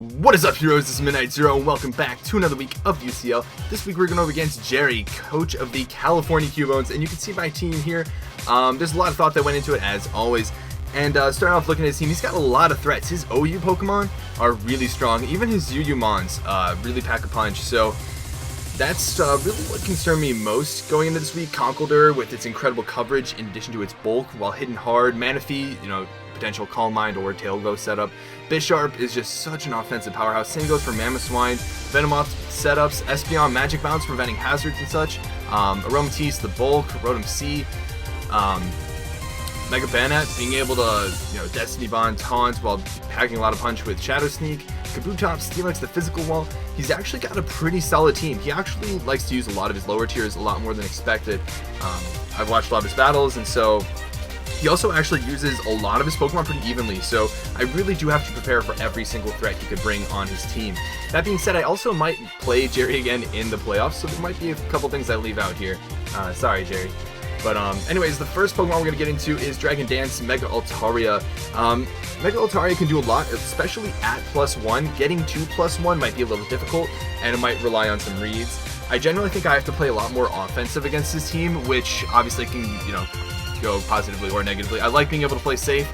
What is up, heroes? This is Midnight Zero, and welcome back to another week of UCL. This week we're going over against Jerry, coach of the California Cubones, and you can see my team here. There's a lot of thought that went into it, as always. And starting off looking at his team, he's got a lot of threats. His OU Pokemon are really strong. Even his UU Mons really pack a punch. So that's really what concerned me most going into this week. Conkeldurr with its incredible coverage in addition to its bulk while hitting hard. Manaphy, potential Calm Mind or Tail Glow setup. Bisharp is just such an offensive powerhouse. Same goes for Mamoswine, Venomoth setups, Espeon, Magic Bounce preventing hazards and such. Aromatisse, the bulk, Rotom C, Mega Banette being able to Destiny Bond taunt while packing a lot of punch with Shadow Sneak. Kabutops, Steelix, the physical wall. He's actually got a pretty solid team. He actually likes to use a lot of his lower tiers a lot more than expected. I've watched a lot of his battles, and so he also actually uses a lot of his Pokemon pretty evenly, so I really do have to prepare for every single threat he could bring on his team. That being said, I also might play Jerry again in the playoffs, so there might be a couple things I leave out here. Sorry, Jerry. But anyways, the first Pokemon we're going to get into is Dragon Dance Mega Altaria. Mega Altaria can do a lot, especially at +1. Getting to +1 might be a little difficult, and it might rely on some reads. I generally think I have to play a lot more offensive against his team, which obviously can, go positively or negatively. I like being able to play safe,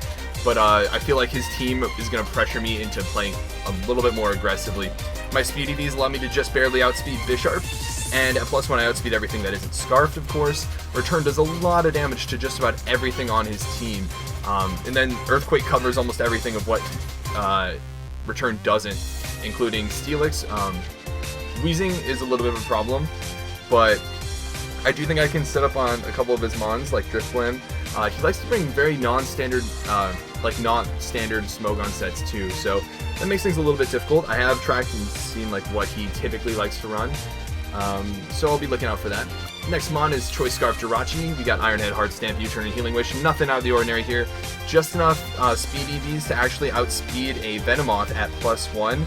but I feel like his team is going to pressure me into playing a little bit more aggressively. My speed EVs allow me to just barely outspeed Bisharp, and at +1 I outspeed everything that isn't Scarfed, of course. Return does a lot of damage to just about everything on his team, and then Earthquake covers almost everything of what Return doesn't, including Steelix. Wheezing is a little bit of a problem, but I do think I can set up on a couple of his Mons, like Driftblim. He likes to bring very non-standard, not standard Smogon sets too, so that makes things a little bit difficult. I have tracked and seen what he typically likes to run, so I'll be looking out for that. Next Mon is Choice Scarf Jirachi. We got Iron Head, Hard Stamp, U-Turn, and Healing Wish. Nothing out of the ordinary here. Just enough speed EVs to actually outspeed a Venomoth at +1,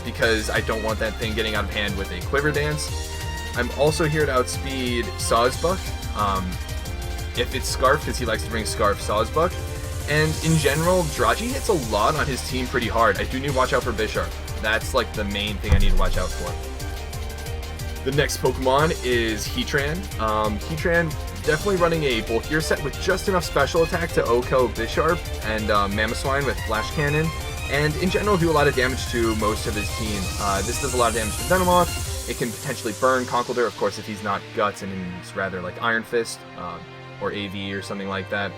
because I don't want that thing getting out of hand with a Quiver Dance. I'm also here to outspeed Sawsbuck, if it's Scarf, because he likes to bring Scarf Sawsbuck. And in general, Jirachi hits a lot on his team pretty hard. I do need to watch out for Bisharp. That's the main thing I need to watch out for. The next Pokemon is Heatran. Heatran definitely running a bulkier set with just enough special attack to OHKO Bisharp and Mamoswine with Flash Cannon. And in general, do a lot of damage to most of his team. This does a lot of damage to Venomoth. It can potentially burn Conkeldurr, of course, if he's not Guts and he's rather like Iron Fist or AV or something like that.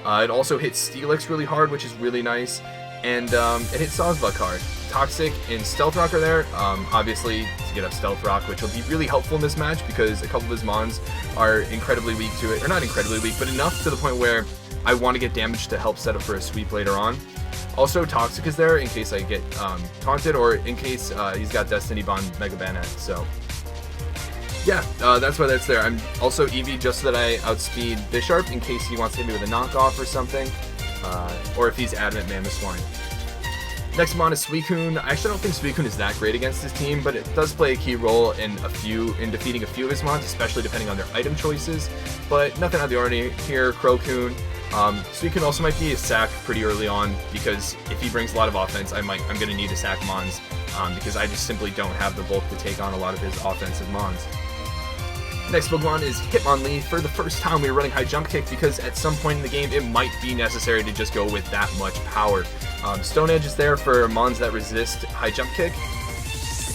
It also hits Steelix really hard, which is really nice, and it hits Sawsbuck hard. Toxic and Stealth Rock are there, obviously to get up Stealth Rock, which will be really helpful in this match because a couple of his Mons are incredibly weak to it, or not incredibly weak, but enough to the point where I want to get damage to help set up for a sweep later on. Also, Toxic is there in case I get taunted, or in case he's got Destiny Bond Mega Banette. So, yeah, that's why that's there. I'm also EV just so that I outspeed Bisharp in case he wants to hit me with a knockoff or something, or if he's adamant Mamoswine. Next Mon is Suicune. I actually don't think Suicune is that great against his team, but it does play a key role in defeating a few of his Mons, especially depending on their item choices. But nothing out of the ordinary here. Crocoon. Suicune also might be a sack pretty early on, because if he brings a lot of offense, I'm going to need to sack Mons, because I just simply don't have the bulk to take on a lot of his offensive Mons. Next Pokemon is Hitmonlee. For the first time, we were running High Jump Kick because at some point in the game, it might be necessary to just go with that much power. Stone Edge is there for Mons that resist High Jump Kick,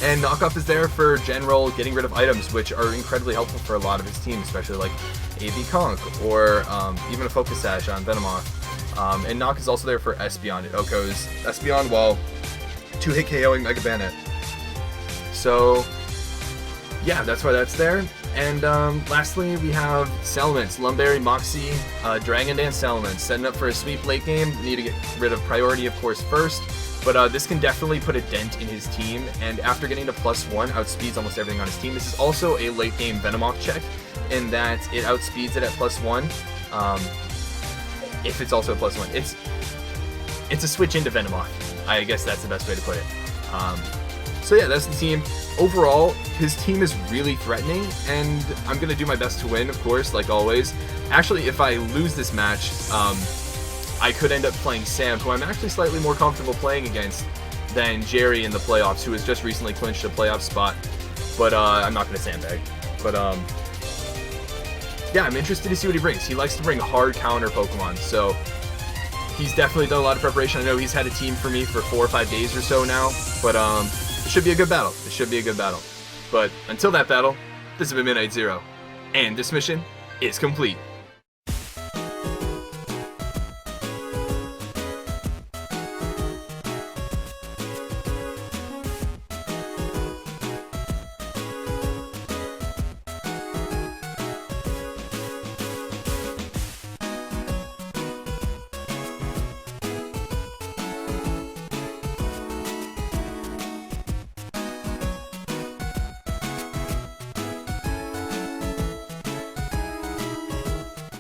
and Knockoff is there for general getting rid of items, which are incredibly helpful for a lot of his team, especially like AV Conk, or even a Focus Sash on Venomoth. And Knock is also there for Espeon. It OHKOs Espeon while 2-hit KOing Mega Banette. So, yeah, that's why that's there. And lastly, we have Salamence, Lumberry, Moxie, Dragon Dance Salamence. Setting up for a sweep late game. Need to get rid of Priority, of course, first. But this can definitely put a dent in his team. And after getting to +1, outspeeds almost everything on his team. This is also a late game Venomoth check, in that it outspeeds it at +1. If it's also a +1. It's a switch into Venomoth. I guess that's the best way to put it. So yeah, that's the team. Overall, his team is really threatening, and I'm going to do my best to win, of course, like always. Actually, if I lose this match, I could end up playing Sam, who I'm actually slightly more comfortable playing against than Jerry in the playoffs, who has just recently clinched a playoff spot. But I'm not going to sandbag. But yeah, I'm interested to see what he brings. He likes to bring hard counter Pokemon, so he's definitely done a lot of preparation. I know he's had a team for me for 4 or 5 days or so now, but it should be a good battle. It should be a good battle. But until that battle, this has been Midnight Zero, and this mission is complete.